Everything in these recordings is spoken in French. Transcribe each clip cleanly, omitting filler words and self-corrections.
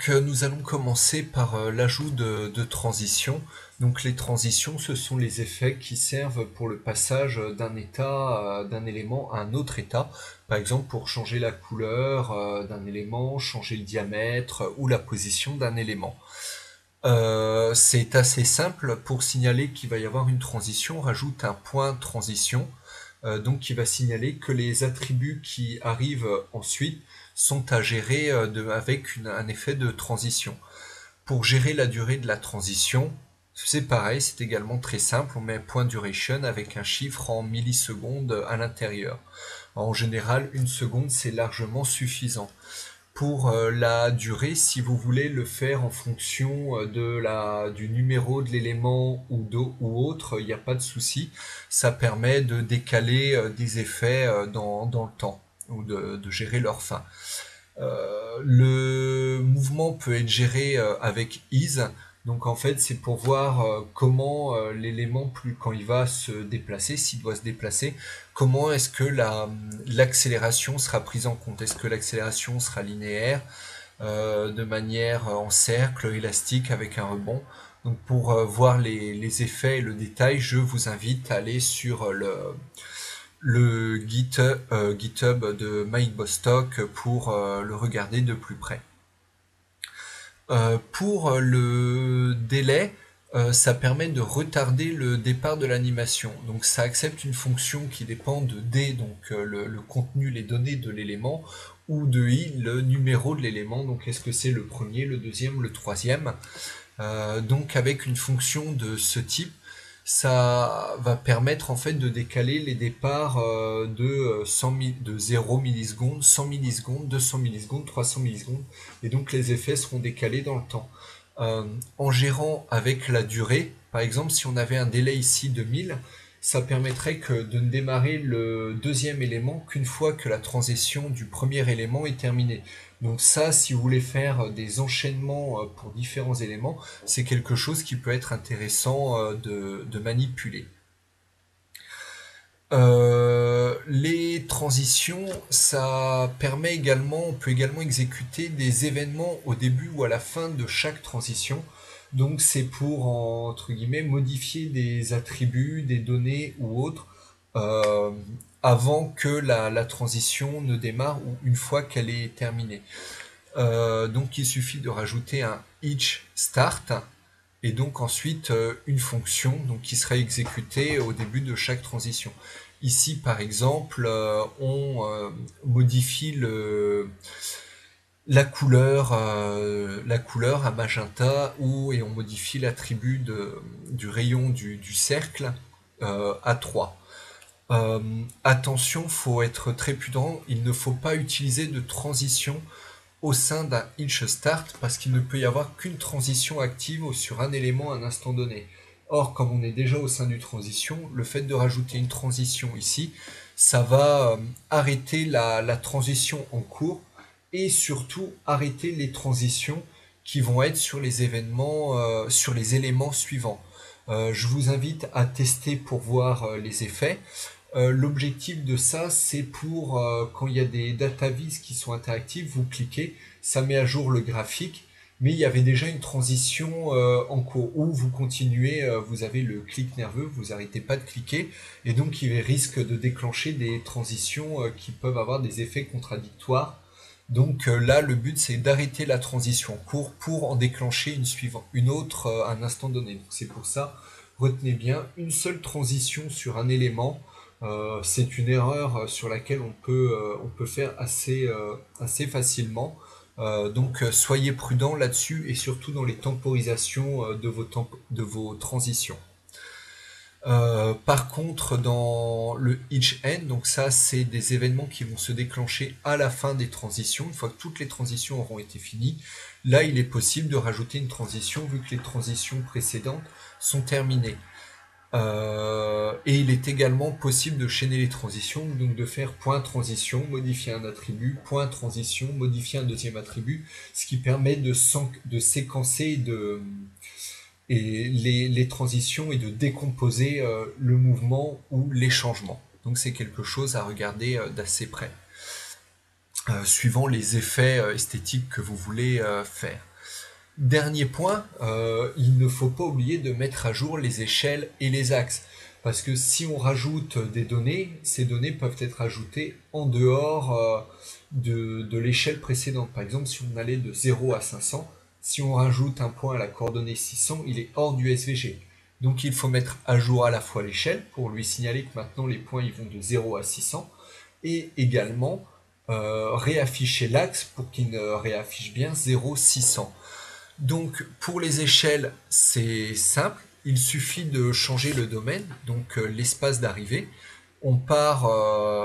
Nous allons commencer par l'ajout de transitions. Donc les transitions, ce sont les effets qui servent pour le passage d'un état, d'un élément à un autre état. Par exemple pour changer la couleur d'un élément, changer le diamètre ou la position d'un élément. C'est assez simple. Pour signaler qu'il va y avoir une transition, on rajoute un point transition, donc qui va signaler que les attributs qui arrivent ensuite sont à gérer avec un effet de transition. Pour gérer la durée de la transition, c'est pareil, c'est également très simple. On met un point duration avec un chiffre en millisecondes à l'intérieur. En général, une seconde, c'est largement suffisant. Pour la durée, si vous voulez le faire en fonction du numéro de l'élément ou autre, il n'y a pas de souci. Ça permet de décaler des effets dans le temps ou de gérer leur fin. Le mouvement peut être géré avec ease. Donc en fait, c'est pour voir comment l'élément, quand il va se déplacer, s'il doit se déplacer, comment est-ce que l'accélération sera prise en compte. Est-ce que l'accélération sera linéaire, de manière en cercle, élastique, avec un rebond. Donc pour voir les effets et le détail, je vous invite à aller sur le GitHub de Mike Bostock pour le regarder de plus près. Pour le délai, ça permet de retarder le départ de l'animation. Donc ça accepte une fonction qui dépend de D, donc le contenu, les données de l'élément, ou de I, le numéro de l'élément. Donc est-ce que c'est le premier, le deuxième, le troisième. Donc avec une fonction de ce type, ça va permettre en fait de décaler les départs de 0 millisecondes, 100 millisecondes, 200 millisecondes, 300 millisecondes, et donc les effets seront décalés dans le temps. En gérant avec la durée, par exemple si on avait un délai ici de 1000, ça permettrait de ne démarrer le deuxième élément qu'une fois que la transition du premier élément est terminée. Donc ça, si vous voulez faire des enchaînements pour différents éléments, c'est quelque chose qui peut être intéressant de manipuler. Les transitions, ça permet également, on peut également exécuter des événements au début ou à la fin de chaque transition. Donc c'est pour, entre guillemets, modifier des attributs, des données ou autres euh, avant que la transition ne démarre ou une fois qu'elle est terminée. Donc il suffit de rajouter un each start et donc ensuite une fonction donc, qui sera exécutée au début de chaque transition. Ici par exemple on modifie la couleur à magenta et on modifie l'attribut du rayon du cercle à 3. Attention, faut être très prudent, il ne faut pas utiliser de transition au sein d'un each start parce qu'il ne peut y avoir qu'une transition active sur un élément à un instant donné. Or, comme on est déjà au sein d'une transition, le fait de rajouter une transition ici, ça va arrêter la transition en cours et surtout arrêter les transitions qui vont être sur les événements, sur les éléments suivants. Je vous invite à tester pour voir les effets. L'objectif de ça, c'est pour quand il y a des data vis qui sont interactives, vous cliquez, ça met à jour le graphique, mais il y avait déjà une transition en cours où vous continuez, vous avez le clic nerveux, vous n'arrêtez pas de cliquer, et donc il risque de déclencher des transitions qui peuvent avoir des effets contradictoires. Donc là, le but c'est d'arrêter la transition en cours pour en déclencher une autre à un instant donné. Donc c'est pour ça, retenez bien, une seule transition sur un élément. C'est une erreur sur laquelle on peut faire assez facilement. Donc soyez prudent là-dessus et surtout dans les temporisations de vos transitions. Par contre, dans le each end, donc ça c'est des événements qui vont se déclencher à la fin des transitions, une fois que toutes les transitions auront été finies. Là, il est possible de rajouter une transition vu que les transitions précédentes sont terminées. Et il est également possible de chaîner les transitions, donc de faire point transition, modifier un attribut, point transition, modifier un deuxième attribut, ce qui permet de séquencer les transitions et de décomposer le mouvement ou les changements. Donc c'est quelque chose à regarder d'assez près, suivant les effets esthétiques que vous voulez faire. Dernier point, il ne faut pas oublier de mettre à jour les échelles et les axes. Parce que si on rajoute des données, ces données peuvent être ajoutées en dehors de l'échelle précédente. Par exemple, si on allait de 0 à 500, si on rajoute un point à la coordonnée 600, il est hors du SVG. Donc il faut mettre à jour à la fois l'échelle pour lui signaler que maintenant les points ils vont de 0 à 600 et également réafficher l'axe pour qu'il réaffiche bien 0, 600. Donc pour les échelles, c'est simple, il suffit de changer le domaine, donc l'espace d'arrivée. On part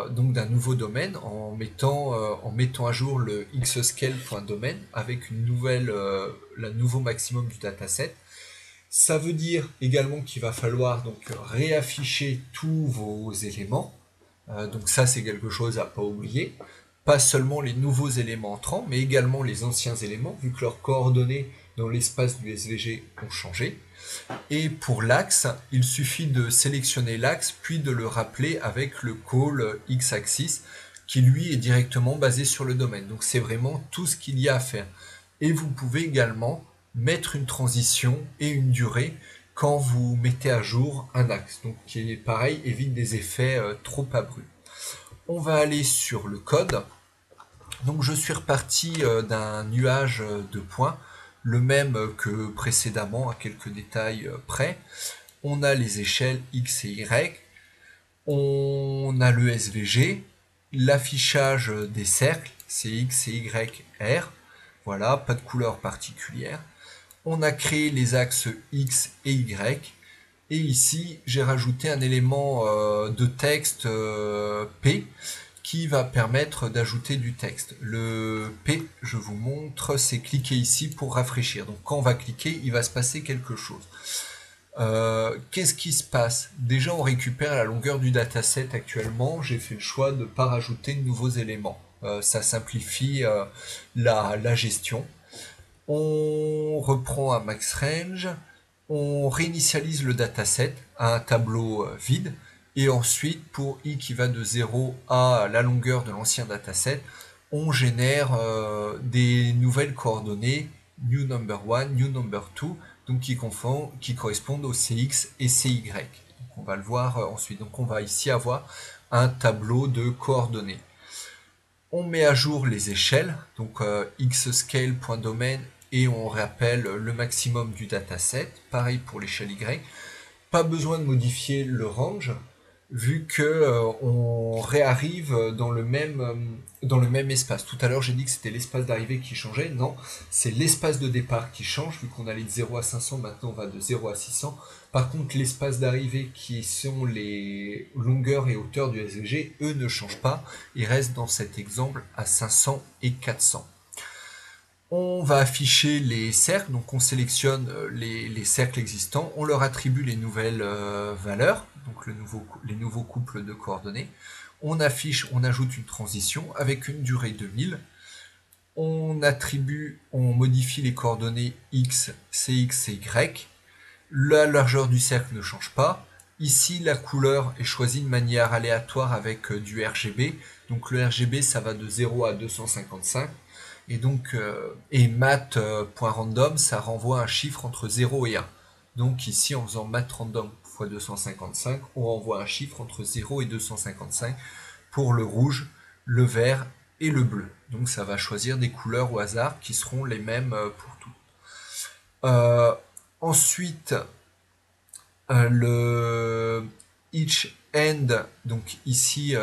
donc d'un nouveau domaine en mettant à jour le xscale.domain avec une nouvelle, le nouveau maximum du dataset. Ça veut dire également qu'il va falloir donc réafficher tous vos éléments. Donc ça c'est quelque chose à pas oublier. Pas seulement les nouveaux éléments entrants, mais également les anciens éléments, vu que leurs coordonnées dans l'espace du SVG ont changé. Et pour l'axe, il suffit de sélectionner l'axe, puis de le rappeler avec le call x-axis, qui lui est directement basé sur le domaine. Donc c'est vraiment tout ce qu'il y a à faire. Et vous pouvez également mettre une transition et une durée quand vous mettez à jour un axe. Donc qui est pareil, évite des effets trop abrupts. On va aller sur le code. Donc je suis reparti d'un nuage de points, le même que précédemment, à quelques détails près. On a les échelles X et Y, on a le SVG, l'affichage des cercles, c'est X et Y, R. Voilà, pas de couleur particulière. On a créé les axes X et Y. Et ici, j'ai rajouté un élément de texte P qui va permettre d'ajouter du texte. Le P, je vous montre, c'est cliquer ici pour rafraîchir. Donc quand on va cliquer, il va se passer quelque chose. Qu'est-ce qui se passe? Déjà, on récupère la longueur du dataset actuellement. J'ai fait le choix de ne pas rajouter de nouveaux éléments. Ça simplifie la gestion. On reprend à max range. On réinitialise le dataset à un tableau vide. Et ensuite, pour i qui va de 0 à la longueur de l'ancien dataset, on génère des nouvelles coordonnées new number 1, new number 2, donc qui correspondent au CX et CY. Donc on va le voir ensuite. Donc on va ici avoir un tableau de coordonnées. On met à jour les échelles, donc xscale.domain et on rappelle le maximum du dataset. Pareil pour l'échelle Y. Pas besoin de modifier le range, vu que on réarrive dans le même espace. Tout à l'heure, j'ai dit que c'était l'espace d'arrivée qui changeait. Non, c'est l'espace de départ qui change, vu qu'on allait de 0 à 500, maintenant on va de 0 à 600. Par contre, l'espace d'arrivée, qui sont les longueurs et hauteurs du SVG, eux ne changent pas. Ils restent dans cet exemple à 500 et 400. On va afficher les cercles, donc on sélectionne les cercles existants, on leur attribue les nouvelles valeurs, donc les nouveaux couples de coordonnées. On ajoute une transition avec une durée de 1000. On modifie les coordonnées x, cx et y. La largeur du cercle ne change pas. Ici, la couleur est choisie de manière aléatoire avec du RGB. Donc le RGB, ça va de 0 à 255. Et donc, mat.random, ça renvoie un chiffre entre 0 et 1. Donc ici, en faisant mat.random x 255, on renvoie un chiffre entre 0 et 255 pour le rouge, le vert et le bleu. Donc ça va choisir des couleurs au hasard qui seront les mêmes pour tout. Ensuite, le each end, donc ici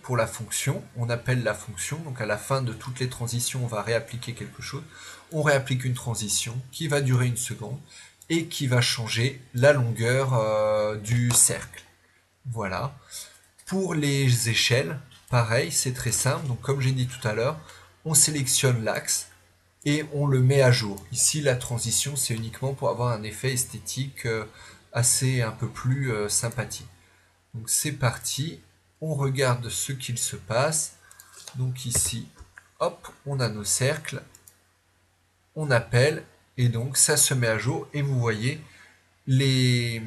pour la fonction, on appelle la fonction, donc à la fin de toutes les transitions, on va réappliquer quelque chose. On réapplique une transition qui va durer une seconde et qui va changer la longueur du cercle. Voilà. Pour les échelles, pareil, c'est très simple. Donc comme j'ai dit tout à l'heure, on sélectionne l'axe et on le met à jour. Ici, la transition, c'est uniquement pour avoir un effet esthétique un peu plus sympathique. Donc c'est parti, on regarde ce qu'il se passe. Donc ici, hop, on a nos cercles, on appelle, et donc ça se met à jour, et vous voyez, les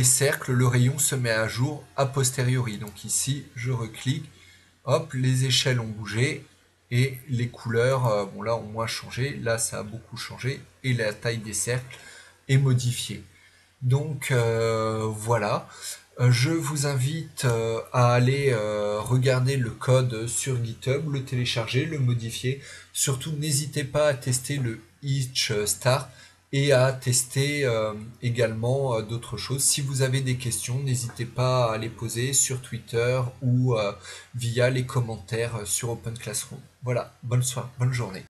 cercles, le rayon se met à jour a posteriori. Donc ici, je reclique, hop, les échelles ont bougé, et les couleurs, bon là ont moins changé, là ça a beaucoup changé, et la taille des cercles est modifiée. Donc voilà. Je vous invite à aller regarder le code sur GitHub, le télécharger, le modifier. Surtout, n'hésitez pas à tester le Each Start et à tester également d'autres choses. Si vous avez des questions, n'hésitez pas à les poser sur Twitter ou via les commentaires sur Open Classroom. Voilà, bonne soirée, bonne journée.